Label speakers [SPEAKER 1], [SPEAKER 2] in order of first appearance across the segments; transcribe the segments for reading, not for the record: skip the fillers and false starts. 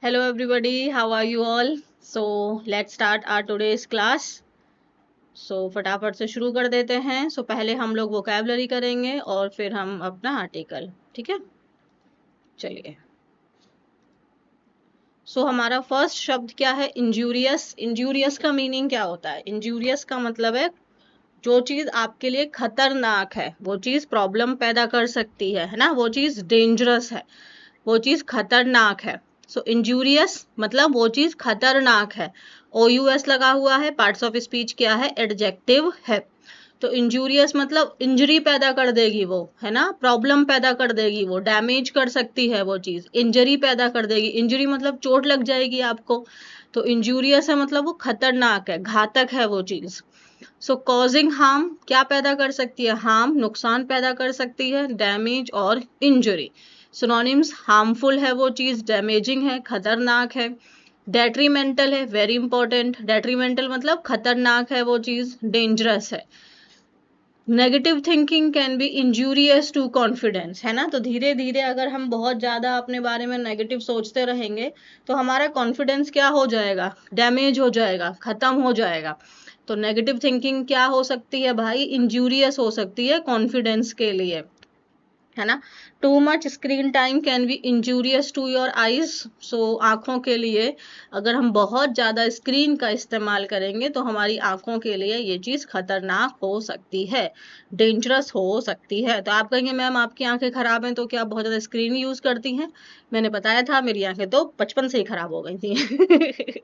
[SPEAKER 1] Hello everybody, how are you all? So let's start our today's class. So फटाफट से शुरू कर देते हैं. So पहले हम लोग वोकैबलरी करेंगे और फिर हम अपना आर्टिकल. ठीक है, चलिए. सो हमारा फर्स्ट शब्द क्या है? इंजूरियस. इंजूरियस का मीनिंग क्या होता है? इंजूरियस का मतलब है जो चीज आपके लिए खतरनाक है, वो चीज प्रॉब्लम पैदा कर सकती है ना, वो चीज डेंजरस है, वो चीज खतरनाक है. सो इंजूरियस मतलब वो चीज खतरनाक है. OUS लगा हुआ है. पार्ट्स ऑफ स्पीच क्या है? एडजेक्टिव है. तो इंजूरियस मतलब इंजरी पैदा कर देगी वो, है ना, प्रॉब्लम पैदा कर देगी वो, डैमेज कर सकती है वो चीज, इंजरी पैदा कर देगी. इंजरी मतलब चोट लग जाएगी आपको. तो इंजूरियस है मतलब वो खतरनाक है, घातक है वो चीज. सो कॉजिंग हार्म क्या पैदा कर सकती है? हार्म नुकसान पैदा कर सकती है, डैमेज और इंजरी. सिनोनिम्स हार्मफुल है वो चीज, डैमेजिंग है, खतरनाक है. डेट्रीमेंटल है, वेरी इंपॉर्टेंट. डेट्रीमेंटल मतलब खतरनाक है वो चीज, डेंजरस है. Negative thinking can be injurious to confidence, है ना. तो धीरे धीरे अगर हम बहुत ज्यादा अपने बारे में नेगेटिव सोचते रहेंगे तो हमारा कॉन्फिडेंस क्या हो जाएगा? डैमेज हो जाएगा, खत्म हो जाएगा. तो नेगेटिव थिंकिंग क्या हो सकती है भाई? इंजूरियस हो सकती है कॉन्फिडेंस के लिए, है ना. Too much screen time can be injurious to your eyes. सो आंखों के लिए अगर हम बहुत ज्यादा स्क्रीन का इस्तेमाल करेंगे तो हमारी आंखों के लिए ये चीज खतरनाक हो सकती है, डेंजरस हो सकती है. तो आप कहेंगे मैम आपकी आंखें खराब हैं तो क्या आप बहुत ज्यादा स्क्रीन यूज करती हैं? मैंने बताया था मेरी आंखें तो बचपन से ही खराब हो गई थी.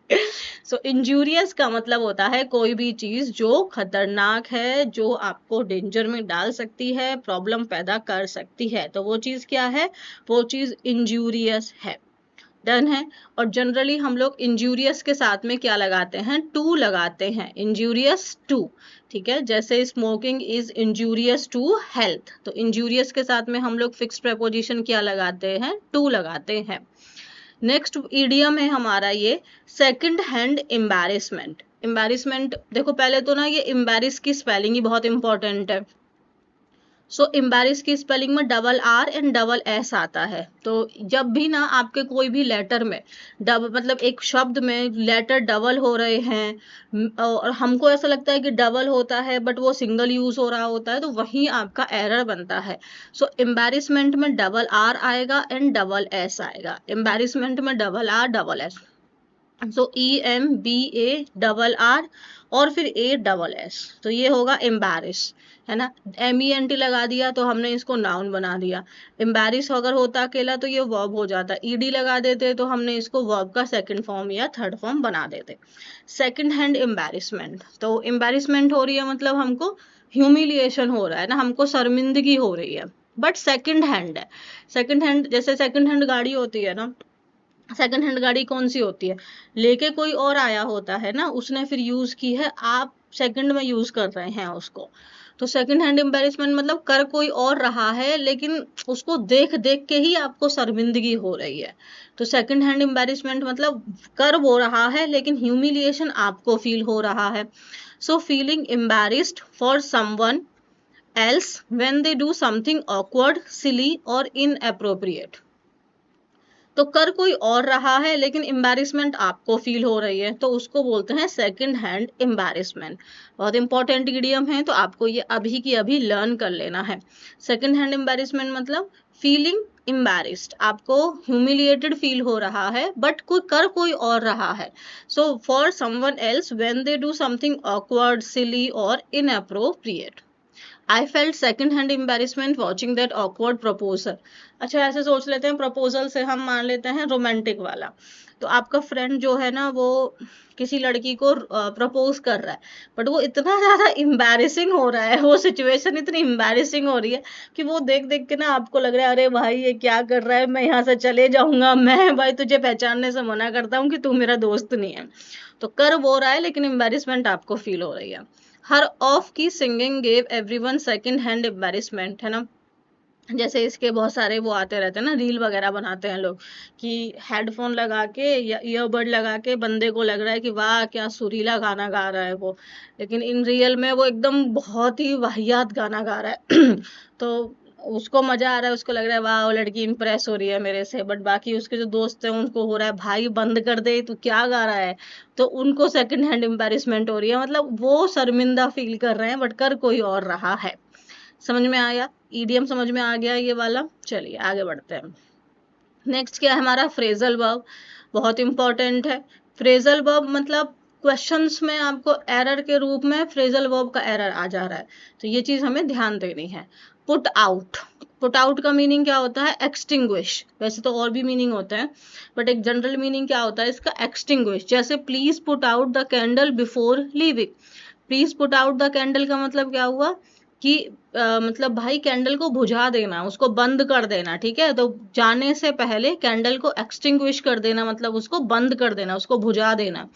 [SPEAKER 1] सो इंजूरियस का मतलब होता है कोई भी चीज जो खतरनाक है, जो आपको डेंजर में डाल सकती है, प्रॉब्लम पैदा कर सकती है, तो वो चीज क्या है? वो चीज इंजूरियस है. डन है. और जनरली हम लोग इंजूरियस के साथ में क्या लगाते हैं? टू लगाते हैं. Injurious to. ठीक है, जैसे smoking is injurious to health, तो इंजूरियस के साथ में हम लोग फिक्स्ड प्रेपोजिशन क्या लगाते हैं? टू लगाते हैं. नेक्स्ट ईडियम है हमारा ये सेकंड हैंड एम्बैरेसमेंट. एम्बैरेसमेंट देखो पहले तो ना, ये एम्बैरेस की स्पेलिंग ही बहुत इंपॉर्टेंट है. सो एम्बैरेस की स्पेलिंग में double R and double S आता है. तो जब भी ना आपके कोई भी लेटर में डबल मतलब एक शब्द में लेटर डबल हो रहे हैं और हमको ऐसा लगता है कि डबल होता है बट वो सिंगल यूज हो रहा होता है, तो वहीं आपका एरर बनता है. सो एम्बैरेसमेंट में डबल आर आएगा एंड डबल एस आएगा. एम्बैरेसमेंट में डबल आर डबल एस. सो EMBARR और फिर ASS, तो ये होगा एम्बैरिस, है ना. MENT लगा दिया तो हमने इसको नाउन बना दिया. एम्बैरिस अगर होता अकेला तो ये वर्ब हो जाता. ED लगा देते तो हमने इसको वर्ब का सेकंड फॉर्म या थर्ड फॉर्म बना देते. सेकंड हैंड एम्बैरिसमेंट, तो एम्बैरिसमेंट हो रही है मतलब हमको ह्यूमिलिएशन हो रहा है ना, हमको शर्मिंदगी हो रही है, बट सेकंड हैंड है. सेकंड हैंड जैसे सेकंड हैंड गाड़ी होती है ना, सेकंड हैंड गाड़ी कौन सी होती है? लेके कोई और आया होता है ना, उसने फिर यूज की है, आप सेकंड में यूज कर रहे हैं उसको. तो सेकंड हैंड एम्बैरेसमेंट मतलब कर कोई और रहा है लेकिन उसको देख देख के ही आपको शर्मिंदगी हो रही है. तो सेकंड हैंड एम्बैरेसमेंट मतलब कर वो रहा है लेकिन ह्यूमिलिएशन आपको फील हो रहा है. So feeling embarrassed for someone else when they do something awkward, silly और इनएप्रोप्रिएट. तो कर कोई और रहा है लेकिन एम्बैरेसमेंट आपको फील हो रही है, तो उसको बोलते हैं सेकंड हैंड एम्बैरेसमेंट. बहुत इंपॉर्टेंट इडियम है, तो आपको ये अभी की अभी लर्न कर लेना है. सेकंड हैंड एम्बैरेसमेंट मतलब फीलिंग एम्बैरेस्ड, आपको ह्यूमिलिएटेड फील हो रहा है बट कोई और रहा है. So for someone else when they do something awkward, silly और inappropriate. I felt second hand embarrassment watching that awkward proposal. अच्छा ऐसे सोच लेते हैं, प्रपोजल से हम मान लेते हैं रोमांटिक वाला. तो आपका फ्रेंड जो है ना वो किसी लड़की को प्रपोज कर रहा है, बट वो इतना ज्यादा एम्बैरेसिंग हो रहा है, वो सिचुएशन इतनी एम्बैरेसिंग हो रही है कि वो देख देख के ना आपको लग रहा है अरे भाई ये क्या कर रहा है, मैं यहाँ से चले जाऊंगा, मैं भाई तुझे पहचानने से मना करता हूँ कि तू मेरा दोस्त नहीं है. तो कर वो रहा है लेकिन एम्बैरेसमेंट आपको फील हो रही है. हर ऑफ की singing gave everyone second hand embarrassment, है ना. जैसे इसके बहुत सारे वो आते रहते हैं ना, रील वगैरह बनाते हैं लोग कि हेडफोन लगा के या ईयरबड लगा के बंदे को लग रहा है कि वाह क्या सुरीला गाना गा रहा है वो, लेकिन इन रियल में वो एकदम बहुत ही वाहियात गाना गा रहा है. तो उसको मजा आ रहा है, उसको लग रहा है वाह लड़की इंप्रेस हो रही है मेरे से, बट बाकी उसके जो दोस्त हैं उनको हो रहा है भाई बंद कर दे तू क्या गा रहा है, तो उनको सेकंड हैंड एम्बेरसमेंट हो रही है, मतलब वो शर्मिंदा फील कर रहे हैं बट कर कोई और रहा है। समझ में आया? ईडीएम समझ में आ गया ये वाला। चलिए आगे बढ़ते हैं। नेक्स्ट क्या है हमारा? फ्रेजल वर्ब, बहुत इंपॉर्टेंट है। फ्रेजल वर्ब मतलब क्वेश्चंस में आपको एरर के रूप में फ्रेजल वर्ब का एरर आ जा रहा है, तो ये चीज हमें ध्यान देनी है। पुट आउट, पुट आउट का मीनिंग क्या होता है? एक्सटिंग्विश। वैसे तो और भी मीनिंग होते हैं बट एक जनरल मीनिंग क्या होता है इसका? एक्सटिंग्विश। जैसे please put out the candle before leaving. Please put out the candle का मतलब क्या हुआ कि मतलब भाई कैंडल को बुझा देना, उसको बंद कर देना, ठीक है? तो जाने से पहले कैंडल को एक्सटिंग्विश कर देना, मतलब उसको बंद कर देना, उसको बुझा देना।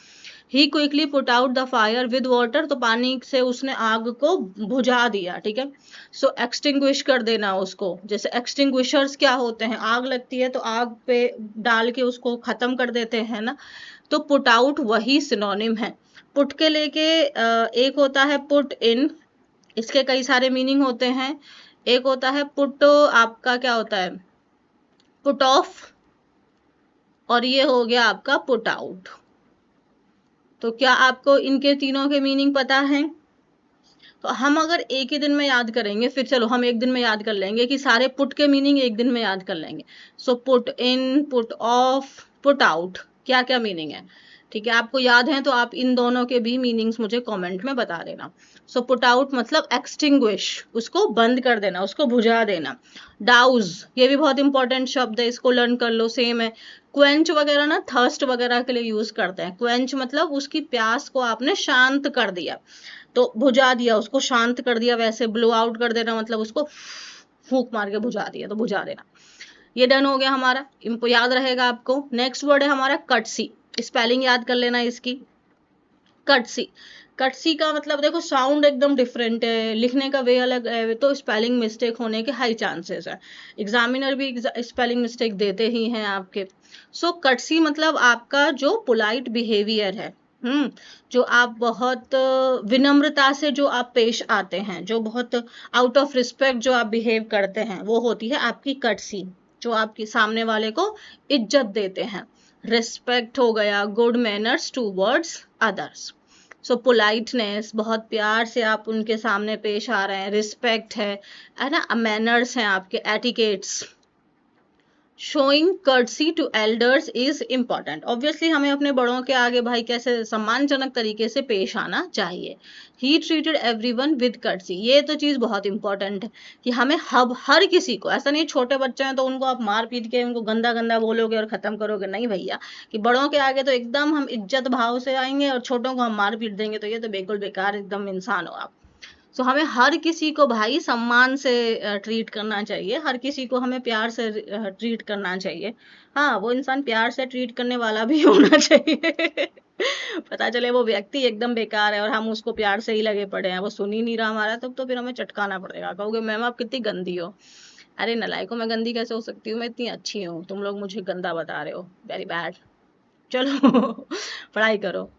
[SPEAKER 1] He quickly put out the fire with water, तो पानी से उसने आग को बुझा दिया, ठीक है? सो एक्सटिंग्विश कर देना उसको। जैसे एक्सटिंग्विशर्स क्या होते हैं? आग लगती है तो आग पे डाल के उसको खत्म कर देते हैं ना, तो पुट आउट वही सिनोनिम है। पुट के लेके एक होता है पुट इन, इसके कई सारे मीनिंग होते हैं। एक होता है पुट, आपका क्या होता है? पुट ऑफ, और ये हो गया आपका पुट आउट। तो क्या आपको इनके तीनों के मीनिंग पता है? तो हम अगर एक ही दिन में याद करेंगे, फिर चलो हम एक दिन में याद कर लेंगे कि सारे पुट के मीनिंग एक दिन में याद कर लेंगे। So put in, put off, put out, क्या क्या मीनिंग है, ठीक है? आपको याद है तो आप इन दोनों के भी मीनिंग्स मुझे कमेंट में बता देना। सो पुट आउट मतलब एक्सटिंग्विश, उसको बंद कर देना, उसको बुझा देना। डाउज, ये भी बहुत इंपॉर्टेंट शब्द है, इसको लर्न कर लो, सेम है। क्वेंच वगैरह ना थर्स्ट वगैरह के लिए यूज करते हैं। क्वेंच मतलब उसकी प्यास को आपने शांत कर दिया, तो बुझा दिया, उसको शांत कर दिया। वैसे ब्लो आउट कर देना मतलब उसको फूंक मार के बुझा दिया, तो बुझा देना। ये डन हो गया हमारा, इनको याद रहेगा आपको। नेक्स्ट वर्ड है हमारा कटसी, स्पेलिंग याद कर लेना इसकी। कटसी, कटसी का मतलब देखो साउंड एकदम डिफरेंट है, लिखने का वे अलग है, तो स्पेलिंग मिस्टेक होने के हाई चांसेस है। एग्जामिनर भी स्पेलिंग मिस्टेक देते ही हैं आपके। सो कटसी मतलब आपका जो पोलाइट बिहेवियर है, जो आप बहुत विनम्रता से जो आप पेश आते हैं, जो बहुत आउट ऑफ रिस्पेक्ट जो आप बिहेव करते हैं, वो होती है आपकी कटसी। जो आपके सामने वाले को इज्जत देते हैं। रिस्पेक्ट हो गया, गुड मैनर्स टूवर्ड्स अदर्स। सो पोलाइटनेस, बहुत प्यार से आप उनके सामने पेश आ रहे हैं, रिस्पेक्ट है ना, मैनर्स हैं आपके, etiquettes. Showing courtesy to elders is important. Obviously हमें अपने बड़ों के आगे भाई कैसे सम्मानजनक तरीके से पेश आना चाहिए। He treated everyone with courtesy, ये तो चीज बहुत इंपॉर्टेंट है कि हमें हर किसी को, ऐसा नहीं छोटे बच्चे हैं तो उनको आप मार पीट के उनको गंदा गंदा बोलोगे और खत्म करोगे, नहीं भैया, कि बड़ों के आगे तो एकदम हम इज्जत भाव से आएंगे और छोटों को हम मार पीट देंगे, तो ये तो बिल्कुल बेकार एकदम इंसान हो आप। सो हमें हर किसी को भाई सम्मान से ट्रीट करना चाहिए, हर किसी को हमें प्यार से ट्रीट करना चाहिए। हाँ, वो इंसान प्यार से ट्रीट करने वाला भी होना चाहिए। पता चले वो व्यक्ति एकदम बेकार है और हम उसको प्यार से ही लगे पड़े हैं, वो सुन ही नहीं रहा हमारा, तब तो फिर हमें चटकाना पड़ेगा, कहोगे मैम आप कितनी गंदी हो। अरे नलायको, मैं गंदी कैसे हो सकती हूँ? मैं इतनी अच्छी हूँ, तुम लोग मुझे गंदा बता रहे हो, वेरी बैड। चलो पढ़ाई करो।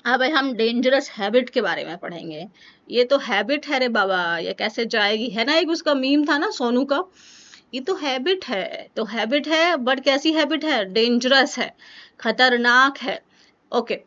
[SPEAKER 1] अब हम डेंजरस हैबिट के बारे में पढ़ेंगे। ये तो हैबिट है रे बाबा, ये कैसे जाएगी, है ना? एक उसका मीम था ना सोनू का, ये तो हैबिट है। तो हैबिट है बट कैसी हैबिट है? डेंजरस है, खतरनाक है। Okay.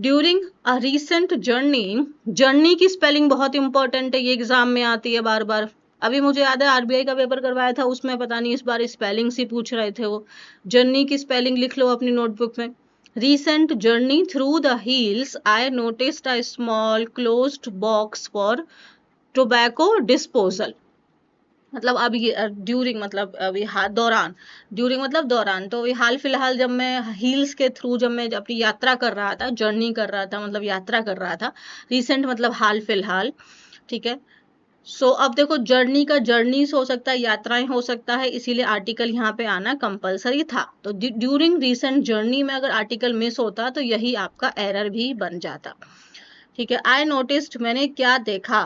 [SPEAKER 1] During a recent journey, journey की स्पेलिंग बहुत इंपॉर्टेंट है, ये एग्जाम में आती है बार बार। अभी मुझे याद है आरबीआई का पेपर करवाया था, उसमें पता नहीं इस बार स्पेलिंग ही पूछ रहे थे वो। जर्नी की स्पेलिंग लिख लो अपनी नोटबुक में। Recent journey through the hills, I noticed a small closed box for tobacco disposal. मतलब अब ये ड्यूरिंग मतलब अभी दौरान, ड्यूरिंग मतलब दौरान, तो ये हाल फिलहाल जब मैं हिल्स के थ्रू जब मैं अपनी यात्रा कर रहा था, जर्नी कर रहा था मतलब यात्रा कर रहा था, रिसेंट मतलब हाल फिलहाल, ठीक है? सो अब देखो जर्नी का जर्नीज हो सकता है, यात्राएं हो सकता है, इसीलिए आर्टिकल यहाँ पे आना कंपलसरी था। तो ड्यूरिंग रिसेंट जर्नी में अगर आर्टिकल मिस होता तो यही आपका एरर भी बन जाता, ठीक है? आई नोटिस्ड, मैंने क्या देखा,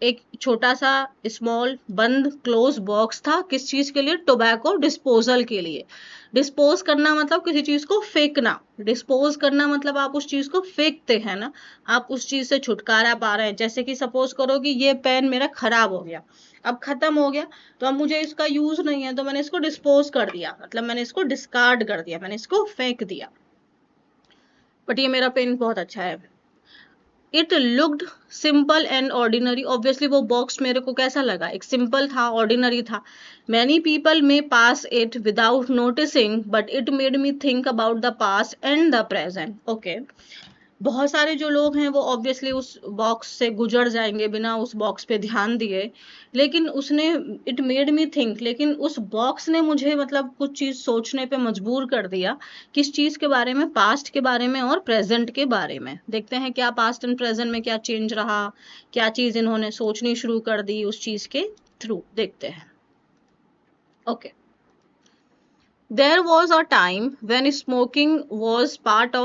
[SPEAKER 1] एक छोटा सा स्मॉल बंद क्लोज बॉक्स था, किस चीज के लिए? टोबैको डिस्पोजल के लिए। डिस्पोज करना मतलब किसी चीज को फेंकना, डिस्पोज करना मतलब आप उस चीज को फेंकते हैं ना, आप उस चीज से छुटकारा पा रहे हैं। जैसे कि सपोज करो कि ये पेन मेरा खराब हो गया, अब खत्म हो गया, तो अब मुझे इसका यूज नहीं है, तो मैंने इसको डिस्पोज कर दिया, मतलब मैंने इसको डिस्कार्ड कर दिया, मैंने इसको फेंक दिया। बट ये मेरा पेन बहुत अच्छा है। It looked simple and ordinary, obviously वो बॉक्स मेरे को कैसा लगा? एक सिंपल था, ऑर्डिनरी था। Many people may pass it without noticing but it made me think about the past and the present. Okay, बहुत सारे जो लोग हैं वो ऑब्वियसली उस बॉक्स से गुजर जाएंगे बिना उस बॉक्स पे ध्यान दिए, लेकिन उसने इट मेड मी थिंक, लेकिन उस बॉक्स ने मुझे मतलब कुछ चीज सोचने पे मजबूर कर दिया। किस चीज के बारे में? पास्ट के बारे में और प्रेजेंट के बारे में। देखते हैं क्या पास्ट एंड प्रेजेंट में क्या चेंज रहा, क्या चीज इन्होंने सोचनी शुरू कर दी उस चीज के थ्रू, देखते हैं। Okay, there was a time when smoking was part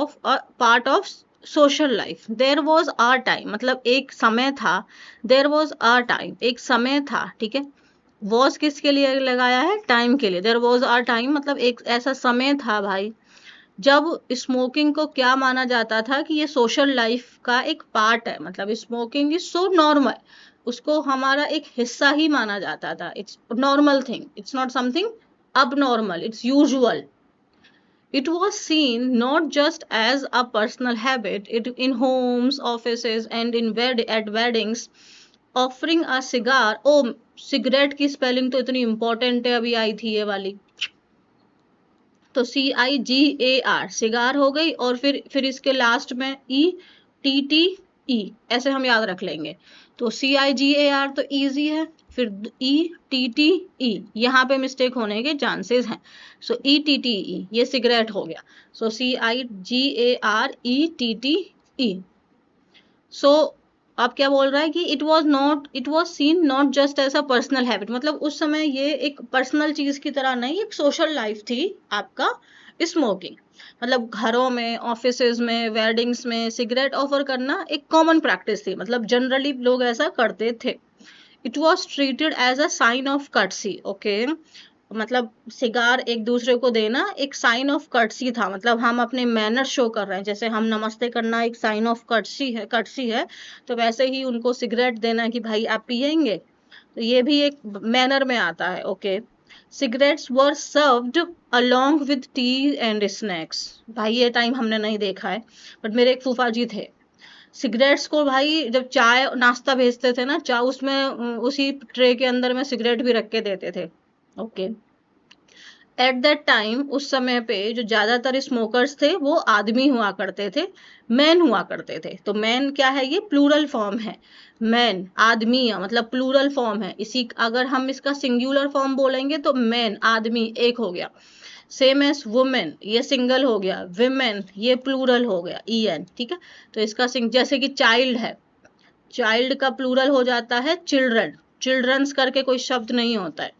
[SPEAKER 1] of social life. There was a time मतलब एक समय था, there was a time एक समय था, ठीक है। was किसके लिए लगाया है? टाइम के लिए। there was a time मतलब एक ऐसा समय था भाई जब स्मोकिंग को क्या माना जाता था कि ये सोशल लाइफ का एक पार्ट है, मतलब स्मोकिंग इज सो नॉर्मल, उसको हमारा एक हिस्सा ही माना जाता था। It's normal thing, it's not something abnormal, it's usual. It was seen not just as a personal habit, it in homes, offices, and at weddings. Offering a cigar, oh, cigarette की spelling तो इतनी important है, अभी आई थी ये वाली। तो CIGAR cigar हो गई, और फिर इसके लास्ट में ETTE, ऐसे हम याद रख लेंगे। तो CIGAR तो इजी है, फिर ETTE यहाँ पे मिस्टेक होने के चांसेस हैं। सो ETTE ये सिगरेट हो गया। सो CIGARETTE। सो आप क्या बोल रहा है कि it was seen not just as a personal habit, मतलब उस समय ये एक पर्सनल चीज की तरह नहीं, एक सोशल लाइफ थी आपका स्मोकिंग। मतलब घरों में, ऑफिसेज में, वेडिंग्स में सिगरेट ऑफर करना एक कॉमन प्रैक्टिस थी, मतलब जनरली लोग ऐसा करते थे। It was treated as a sign of courtesy. Okay, मतलब सिगार एक दूसरे को देना एक साइन ऑफ कर्टसी था, मतलब हम अपने मैनर शो कर रहे हैं, जैसे हम नमस्ते करना एक साइन ऑफ कर्टसी है, तो वैसे ही उनको सिगरेट देना कि भाई आप पियेंगे, तो ये भी एक मैनर में आता है। Okay, cigarettes were served along with T and snacks. भाई ये टाइम हमने नहीं देखा है, बट मेरे एक फूफा जी थे, सिगरेट्स को भाई जब चाय नाश्ता भेजते थे ना, चाय उसमें उसी ट्रे के अंदर में सिगरेट भी रख के देते थे। ओके, एट दैट टाइम उस समय पे जो ज्यादातर स्मोकर्स थे वो आदमी हुआ करते थे, मैन हुआ करते थे। तो मैन क्या है? ये प्लूरल फॉर्म है, मैन आदमी मतलब प्लूरल फॉर्म है। इसी अगर हम इसका सिंगुलर फॉर्म बोलेंगे तो मैन आदमी एक हो गया, सेम एस वुमेन ये सिंगल हो गया, विमेन ये प्लूरल हो गया, EN, ठीक है। तो इसका जैसे कि चाइल्ड है, चाइल्ड का प्लूरल हो जाता है चिल्ड्रन, चिल्ड्रंस करके कोई शब्द नहीं होता है।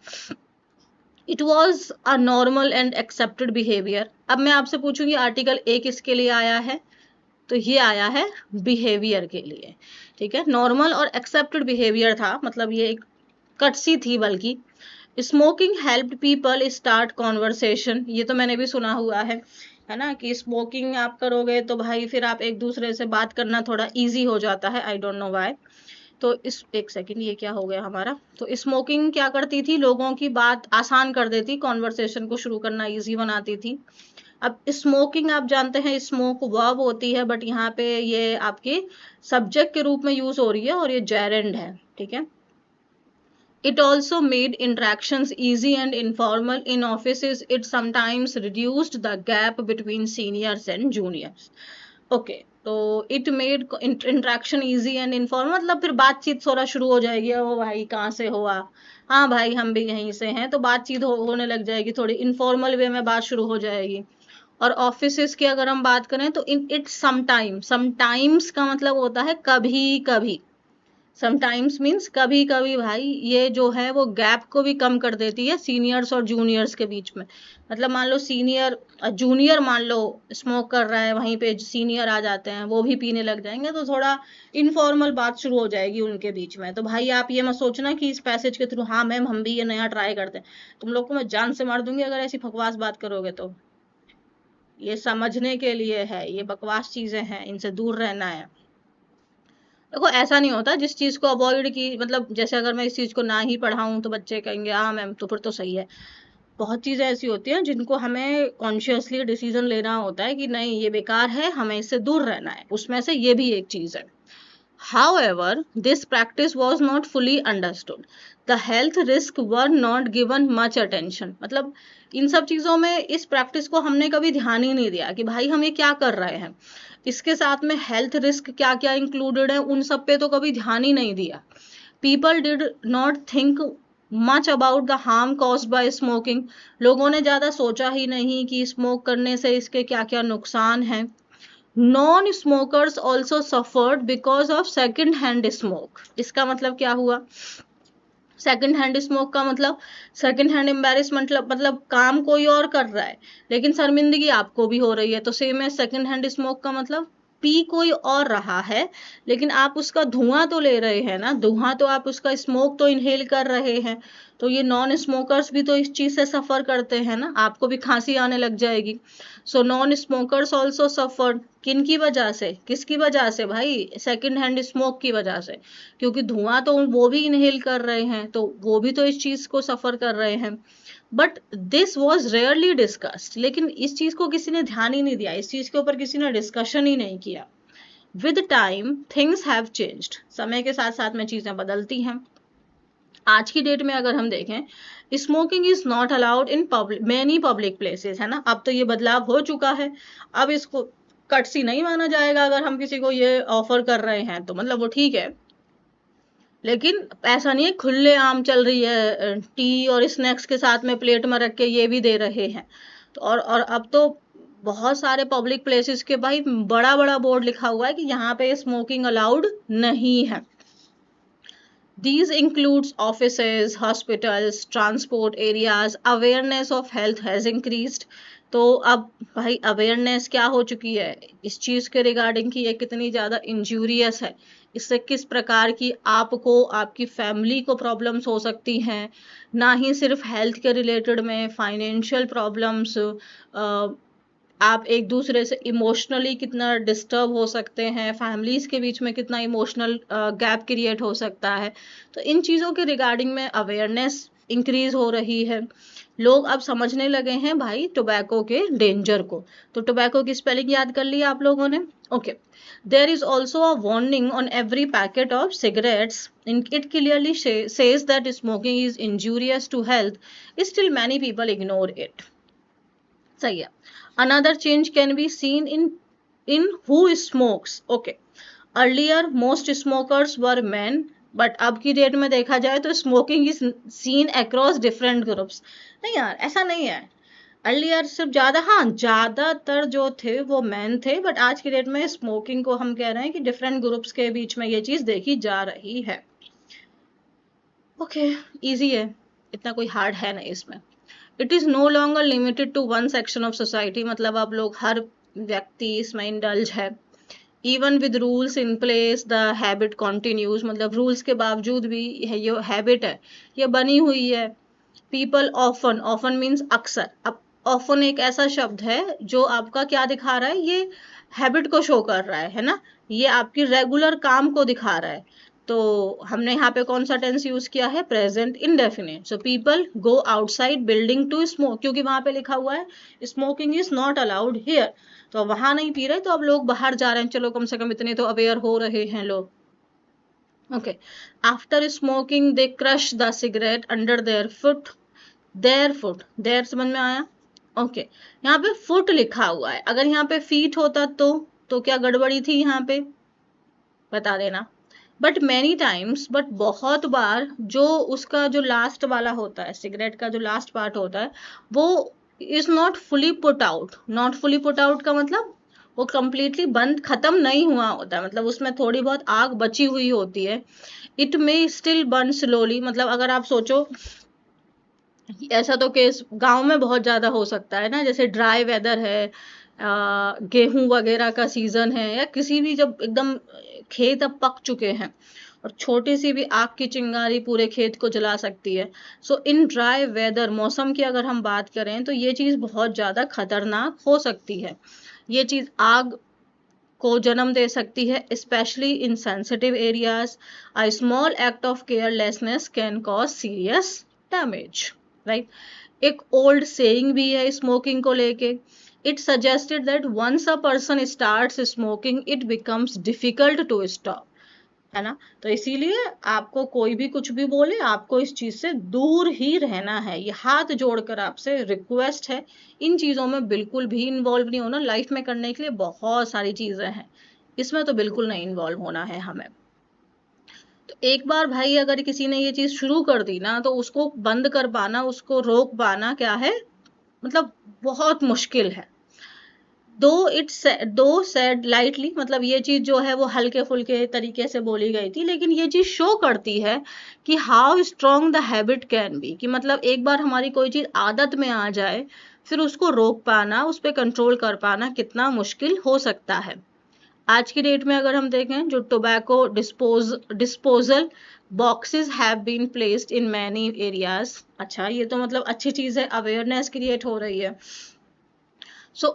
[SPEAKER 1] It was a normal and accepted behaviour. अब मैं आपसे पूछूंगी आर्टिकल ए किसके लिए आया है? तो ये आया है बिहेवियर के लिए, ठीक है। नॉर्मल और एक्सेप्टेड बिहेवियर था, मतलब ये एक कटसी थी बल्कि। Smoking helped people start conversation, ये तो मैंने भी सुना हुआ है ना, कि स्मोकिंग आप करोगे तो भाई फिर आप एक दूसरे से बात करना थोड़ा इजी हो जाता है, आई डोंट नो व्हाई। तो इस एक सेकंड, ये क्या हो गया हमारा? तो स्मोकिंग क्या करती थी? लोगों की बात आसान कर देती, कॉन्वर्सेशन को शुरू करना इजी बनाती थी। अब स्मोकिंग आप जानते हैं स्मोक वर्ब होती है, बट यहाँ पे ये आपके सब्जेक्ट के रूप में यूज हो रही है और ये जेरेंड है, ठीक है। It also made interactions easy and informal. In offices, it sometimes reduced the gap between seniors and juniors. Okay, तो it made interaction easy and informal, मतलब फिर बातचीत थोड़ा शुरू हो जाएगी, ओ भाई कहाँ से हो आप? हाँ भाई हम भी यहीं से हैं, तो बातचीत होने लग जाएगी, थोड़ी इनफॉर्मल वे में बात शुरू हो जाएगी। और ऑफिसेस की अगर हम बात करें तो इन इट समटाइम्स का मतलब होता है कभी कभी, समटाइम्स मीन्स कभी कभी भाई ये जो है वो गैप को भी कम कर देती है सीनियर्स और जूनियर्स के बीच में। मतलब मान लो सीनियर जूनियर मान लो स्मोक कर रहा है, वहीं पे सीनियर आ जाते हैं वो भी पीने लग जाएंगे, तो थोड़ा इनफॉर्मल बात शुरू हो जाएगी उनके बीच में। तो भाई आप ये मत सोचना कि इस पैसेज के थ्रू हाँ मैम हम भी ये नया ट्राई करते हैं, तुम लोग को मैं जान से मार दूंगी अगर ऐसी बकवास बात करोगे तो। ये समझने के लिए है, ये बकवास चीजें हैं, इनसे दूर रहना है। देखो ऐसा नहीं होता जिस चीज को अवॉइड की, मतलब जैसे अगर मैं इस चीज को ना ही पढ़ाऊं तो बच्चे कहेंगे हाँ मैम तो फिर तो सही है। बहुत चीजें ऐसी होती हैं जिनको हमें कॉन्शियसली डिसीजन लेना होता है कि नहीं ये बेकार है, हमें इससे दूर रहना है, उसमें से ये भी एक चीज है। However, this practice was not fully understood. The health risks were not given much attention. मतलब इन सब चीजों में इस प्रैक्टिस को हमने कभी ध्यान ही नहीं दिया कि भाई हम ये क्या कर रहे हैं, इसके साथ में हेल्थ रिस्क क्या क्या इंक्लूडेड है, उन सब पे तो कभी ध्यान ही नहीं दिया। People did not think much about the harm caused by smoking. लोगों ने ज्यादा सोचा ही नहीं कि स्मोक करने से इसके क्या क्या नुकसान हैं। Non smokers also suffered because of second hand smoke. इसका मतलब क्या हुआ? सेकेंड हैंड स्मोक का मतलब सेकेंड हैंड एम्बेरसमेंट, मतलब काम कोई और कर रहा है लेकिन शर्मिंदगी आपको भी हो रही है, तो सेम है सेकेंड हैंड स्मोक का मतलब पी कोई और रहा है लेकिन आप उसका धुआं तो ले रहे हैं ना, धुआं तो आप उसका स्मोक तो इनहेल कर रहे हैं। तो ये नॉन स्मोकर्स भी तो इस चीज से सफर करते हैं ना, आपको भी खांसी आने लग जाएगी। So non smokers also suffered. किन की वजह से, किसकी वजह से भाई? सेकेंड हैंड स्मोक की वजह से, क्योंकि धुआं तो वो भी इनहेल कर रहे हैं तो वो भी तो इस चीज को सफर कर रहे हैं। But this was rarely discussed, लेकिन इस चीज को किसी ने ध्यान ही नहीं दिया, इस चीज के ऊपर किसी ने डिस्कशन ही नहीं किया। With time things have changed, समय के साथ साथ में चीजें बदलती हैं। आज की डेट में अगर हम देखें, smoking is not allowed in many public places, है ना। अब तो ये बदलाव हो चुका है, अब इसको कटसी नहीं माना जाएगा अगर हम किसी को ये ऑफर कर रहे हैं तो, मतलब वो ठीक है, लेकिन ऐसा नहीं है खुले आम चल रही है, टी और स्नैक्स के साथ में प्लेट में रख के ये भी दे रहे हैं। तो और अब तो बहुत सारे पब्लिक प्लेसेस के भाई बड़ा बड़ा बोर्ड लिखा हुआ है कि यहाँ पे स्मोकिंग अलाउड नहीं है। These includes offices, hospitals, transport areas. Awareness of health has increased. तो अब भाई अवेयरनेस क्या हो चुकी है इस चीज के रिगार्डिंग कि ये कितनी ज्यादा इंजूरियस है, इससे किस प्रकार की आपको आपकी फैमिली को प्रॉब्लम्स हो सकती हैं। ना ही सिर्फ हेल्थ के रिलेटेड में, फाइनेंशियल प्रॉब्लम्स, आप एक दूसरे से इमोशनली कितना डिस्टर्ब हो सकते हैं, फैमिलीज के बीच में कितना इमोशनल गैप क्रिएट हो सकता है। तो इन चीज़ों के रिगार्डिंग में अवेयरनेस इंक्रीज हो रही है। लोग अब समझने लगे हैं भाई टोबैको के डेंजर को। तो टोबैको की स्पेलिंग याद कर लिया आप लोगों ने? Okay. There is also a warning on every packet of cigarettes, it clearly says that smoking is injurious to health, still many people ignore it. सही है। Another change can be seen in who smokes. Okay. Earlier most smokers were men, but अब की date में देखा जाए तो smoking is seen across different groups. नहीं यार ऐसा नहीं है। अर्लियर सिर्फ ज्यादातर जो थे वो मैन थे, बट आज की डेट में स्मोकिंग को हम कह रहे हैं कि डिफरेंट ग्रुप्स के बीच में ये चीज देखी जा रही है। ओके, इजी है, इतना कोई हार्ड है नहीं इसमें। It is no longer limited to one section of society, मतलब अब लोग हर व्यक्ति इसमें इंडल्ज है। Even with rules in place the habit continues, मतलब रूल्स के बावजूद भी ये हैबिट है, ये बनी हुई है। पीपल ऑफन, ऑफन मीन्स अक्सर। अब ऑफन एक ऐसा शब्द है जो आपका क्या दिखा रहा है, ये हैबिट को शो कर रहा है ना, ये आपकी रेगुलर काम को दिखा रहा है। तो हमने यहाँ पे कौन सा टेंस यूज किया है? Present indefinite. So people go outside building to smoke, क्योंकि वहां पे लिखा हुआ है smoking is not allowed here, तो वहां नहीं पी रहे तो अब लोग बाहर जा रहे हैं, चलो कम से कम इतने तो अवेयर हो रहे हैं लोग। Okay. After smoking they crush the cigarette under their foot. There समझ में आया? ओके। यहाँ पे फुट लिखा हुआ है, अगर यहाँ पे फीट होता तो क्या गड़बड़ी थी यहाँ पे, बता देना। बट मैनी टाइम्स, बट बहुत बार जो उसका जो लास्ट वाला होता है, सिगरेट का जो लास्ट पार्ट होता है, वो is not fully put out. Not fully put out का मतलब वो कंप्लीटली बंद खत्म नहीं हुआ होता है, मतलब उसमें थोड़ी बहुत आग बची हुई होती है। It may still burn slowly, मतलब अगर आप सोचो, ऐसा तो केस गांव में बहुत ज्यादा हो सकता है ना, जैसे ड्राई वेदर है, गेहूं वगैरह का सीजन है, या किसी भी, जब एकदम खेत अब पक चुके हैं और छोटी सी भी आग की चिंगारी पूरे खेत को जला सकती है। सो इन ड्राई वेदर, मौसम की अगर हम बात करें तो ये चीज बहुत ज्यादा खतरनाक हो सकती है। ये चीज आग को जन्म दे सकती है, specially in sensitive areas. A small act of carelessness can cause serious damage, right. एक ओल्ड सेइंग भी है स्मोकिंग को लेके, it suggested that once a person starts smoking it becomes difficult to stop, है ना। तो इसीलिए आपको कोई भी कुछ भी बोले, आपको इस चीज से दूर ही रहना है। ये हाथ जोड़कर आपसे रिक्वेस्ट है, इन चीजों में बिल्कुल भी इन्वॉल्व नहीं होना। लाइफ में करने के लिए बहुत सारी चीजें हैं, इसमें तो बिल्कुल नहीं इन्वॉल्व होना है हमें। तो एक बार भाई अगर किसी ने ये चीज शुरू कर दी ना, तो उसको बंद कर पाना, उसको रोक पाना क्या है, मतलब बहुत मुश्किल है। दो सेड लाइटली, मतलब ये चीज जो है वो हल्के फुल्के तरीके से बोली गई थी, लेकिन ये चीज शो करती है कि how strong the habit can be, कि मतलब एक बार हमारी कोई चीज आदत में आ जाए, फिर उसको रोक पाना, उस पर कंट्रोल कर पाना कितना मुश्किल हो सकता है। आज की डेट में अगर हम देखें, जो tobacco disposal boxes have been placed in many areas, अच्छा ये तो मतलब अच्छी चीज है, अवेयरनेस क्रिएट हो रही है। सो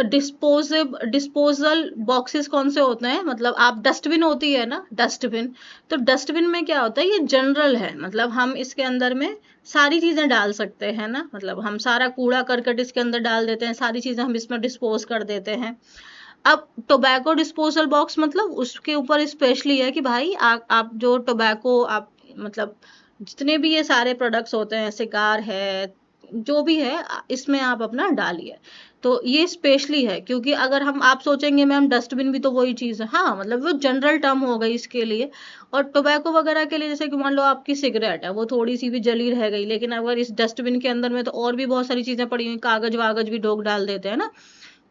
[SPEAKER 1] डिस्पोजल बॉक्सेस कौन से होते हैं, मतलब आप डस्टबिन होती है ना, डस्टबिन, तो डस्टबिन में क्या होता है, ये जनरल है, मतलब हम इसके अंदर में सारी चीजें डाल सकते हैं ना, मतलब हम सारा कूड़ा करकट इसके अंदर डाल देते हैं, सारी चीजें हम इसमें डिस्पोज कर देते हैं। अब टोबैको डिस्पोजल बॉक्स, मतलब उसके ऊपर स्पेशली है कि भाई आप जो टोबैको, आप मतलब जितने भी ये सारे प्रोडक्ट्स होते हैं, सिगार है, जो भी है, इसमें आप अपना डालिए। तो ये स्पेशली है, क्योंकि अगर हम आप सोचेंगे मैम डस्टबिन भी तो वही चीज है, हाँ मतलब वो जनरल टर्म हो गई इसके लिए। और टोबैको वगैरह के लिए, जैसे कि मान लो आपकी सिगरेट है, वो थोड़ी सी भी जली रह गई, लेकिन अगर इस डस्टबिन के अंदर में तो और भी बहुत सारी चीजें पड़ी हुई, कागज वागज भी लोग डाल देते हैं ना,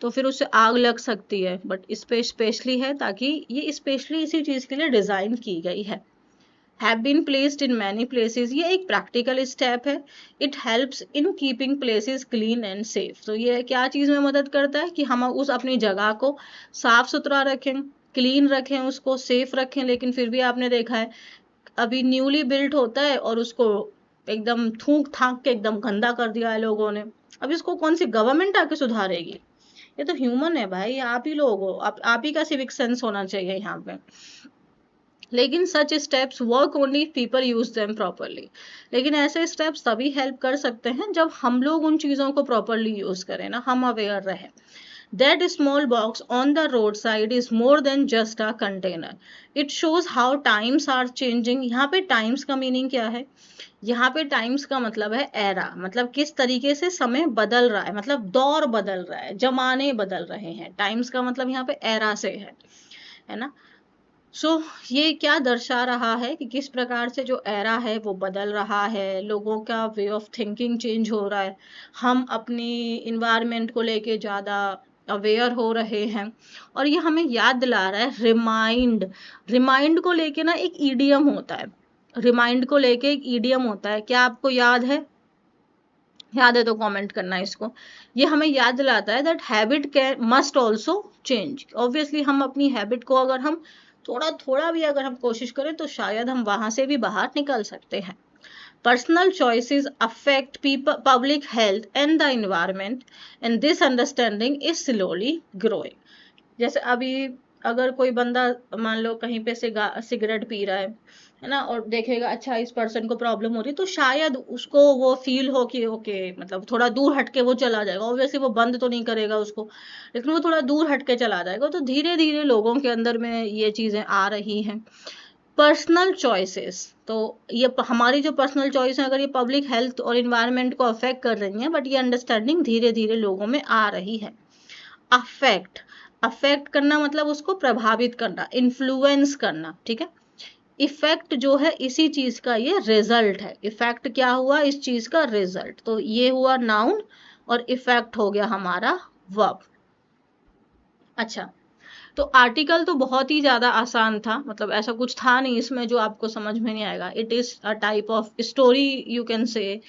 [SPEAKER 1] तो फिर उससे आग लग सकती है। बट इस पे स्पेशली है, ताकि ये स्पेशली इसी चीज के लिए डिजाइन की गई है। Have been placed in many places, ये एक प्रैक्टिकल स्टेप है। It helps in keeping places clean and safe. तो ये क्या चीज में मदद करता है कि हम उस अपनी जगह को साफ सुथरा रखें, क्लीन रखें, उसको सेफ रखें। लेकिन फिर भी आपने देखा है, अभी न्यूली बिल्ट होता है और उसको एकदम थूक थाक के एकदम गंदा कर दिया है लोगों ने। अब इसको कौन सी गवर्नमेंट आके सुधारेगी, ये तो ह्यूमन है भाई, आप ही लोग हो, आप ही का सिविक सेंस होना चाहिए यहाँ पे। लेकिन such steps work only people use them properly, लेकिन ऐसे स्टेप्स तभी हेल्प कर सकते हैं जब हम लोग उन चीजों को प्रॉपरली यूज करें ना, हम अवेयर रहें। That small box on the roadside is more than just a container. It shows how times are changing. यहाँ पे times का मीनिंग क्या है, यहाँ पे टाइम्स का मतलब है एरा, मतलब किस तरीके से समय बदल रहा है, मतलब दौर बदल रहा है, जमाने बदल रहे हैं। टाइम्स का मतलब यहाँ पे एरा से है ना। सो ये क्या दर्शा रहा है कि किस प्रकार से जो एरा है वो बदल रहा है, लोगों का वे ऑफ थिंकिंग चेंज हो रहा है, हम अपनी इन्वायरमेंट को लेके ज़्यादा अवेयर हो रहे हैं। और ये हमें याद दिला रहा है, रिमाइंड, रिमाइंड को लेके ना एक ईडियम होता है, रिमाइंड को लेके एक ईडियम होता है, क्या आपको याद है? याद है तो कमेंट करना इसको। ये हमें याद दिलाता है that habit can must also change. Obviously हम अपनी हैबिट को अगर हम थोड़ा थोड़ा भी अगर हम कोशिश करें, तो शायद हम वहां से भी बाहर निकल सकते हैं। Personal choices affect public health and the environment, and this understanding is slowly growing. जैसे अभी अगर कोई बंदा मान लो कहीं पे सिगरेट पी रहा है ना, और देखेगा अच्छा इस पर्सन को प्रॉब्लम हो रही है, तो शायद उसको वो फील हो कि ओके, मतलब थोड़ा दूर हटके वो चला जाएगा। ऑब्वियसली वो बंद तो नहीं करेगा उसको, लेकिन वो थोड़ा दूर हटके चला जाएगा। तो धीरे धीरे लोगों के अंदर में ये चीजें आ रही हैं। पर्सनल चॉइसेस, तो ये हमारी जो पर्सनल चॉइस है, अगर ये पब्लिक हेल्थ और इन्वायरमेंट को अफेक्ट कर रही है, बट ये अंडरस्टैंडिंग धीरे धीरे लोगों में आ रही है। अफेक्ट, अफेक्ट करना मतलब उसको प्रभावित करना, इन्फ्लुएंस करना, ठीक है। इफेक्ट जो है इसी चीज का ये रिजल्ट है, इफेक्ट क्या हुआ, इस चीज का रिजल्ट, तो ये हुआ नाउन और इफेक्ट हो गया हमारा वर्ब। अच्छा, तो आर्टिकल तो बहुत ही ज़्यादा आसान था, मतलब ऐसा कुछ था नहीं इसमें जो आपको समझ में नहीं आएगा. It is a type of story, you can say,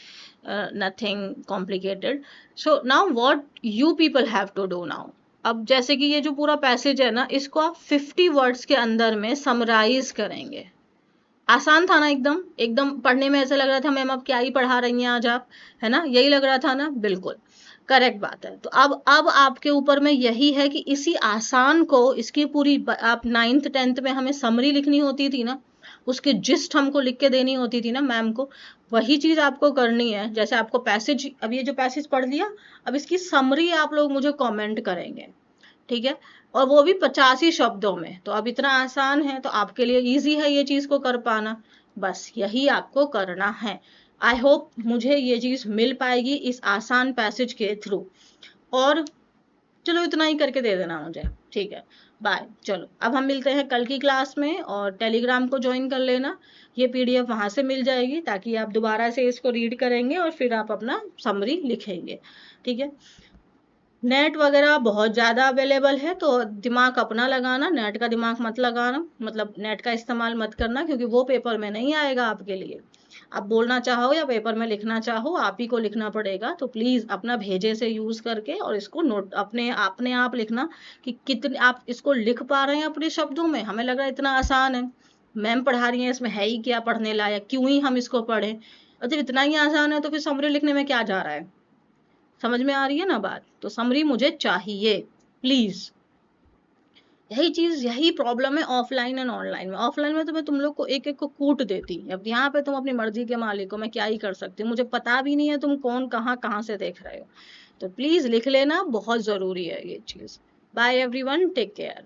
[SPEAKER 1] nothing complicated. So now what you people have to do now. अब जैसे कि ये जो पूरा पैसेज है ना, इसको आप 50 वर्ड्स के अंदर में समराइज करेंगे. आसान था ना एकदम, एकदम पढ़ने में ऐसा लग रहा था मैम अब क्या ही पढ़ा रही हैं आज आप, है ना, यही लग रहा था ना, बिल्कुल करेक्ट बात है. तो अब आपके ऊपर में यही है कि इसी आसान को, इसकी पूरी आप 9th 10th में हमें समरी लिखनी होती थी ना, उसके जिस्ट हमको लिख के देनी होती थी ना मैम को, वही चीज आपको करनी है. जैसे आपको पैसेज, अब ये जो पैसेज पढ़ लिया, अब इसकी समरी आप लोग मुझे कमेंट करेंगे, ठीक है, और वो भी 85 शब्दों में. तो अब इतना आसान है तो आपके लिए इजी है ये चीज को कर पाना. बस यही आपको करना है. आई होप मुझे ये चीज मिल पाएगी इस आसान पैसेज के थ्रू. और चलो इतना ही करके दे देना मुझे, ठीक है. बाय. चलो अब हम मिलते हैं कल की क्लास में, और टेलीग्राम को ज्वाइन कर लेना. ये पीडीएफ वहां से मिल जाएगी ताकि आप दोबारा से इसको रीड करेंगे और फिर आप अपना समरी लिखेंगे, ठीक है. नेट वगैरह बहुत ज़्यादा अवेलेबल है, तो दिमाग अपना लगाना, नेट का दिमाग मत लगाना, मतलब नेट का इस्तेमाल मत करना, क्योंकि वो पेपर में नहीं आएगा आपके लिए. आप बोलना चाहो या पेपर में लिखना चाहो, आप ही को लिखना पड़ेगा. तो प्लीज़ अपना भेजे से यूज़ करके और इसको नोट अपने अपने आप लिखना कि कितने आप इसको लिख पा रहे हैं अपने शब्दों में. हमें लग रहा है इतना आसान है, मैम पढ़ा रही हैं, इसमें है ही क्या पढ़ने लायक, क्यों ही हम इसको पढ़ें. और जब इतना ही आसान है तो फिर समरी लिखने में क्या जा रहा है. समझ में आ रही है ना बात. तो समरी मुझे चाहिए, प्लीज. यही चीज, यही प्रॉब्लम है ऑफलाइन एंड ऑनलाइन में. ऑफलाइन में तो मैं तुम लोग को एक एक को कूट देती, अब यहाँ पे तुम अपनी मर्जी के मालिक हो, मैं क्या ही कर सकती हूँ, मुझे पता भी नहीं है तुम कौन कहाँ कहाँ से देख रहे हो. तो प्लीज लिख लेना, बहुत जरूरी है ये चीज. Bye everyone, take care.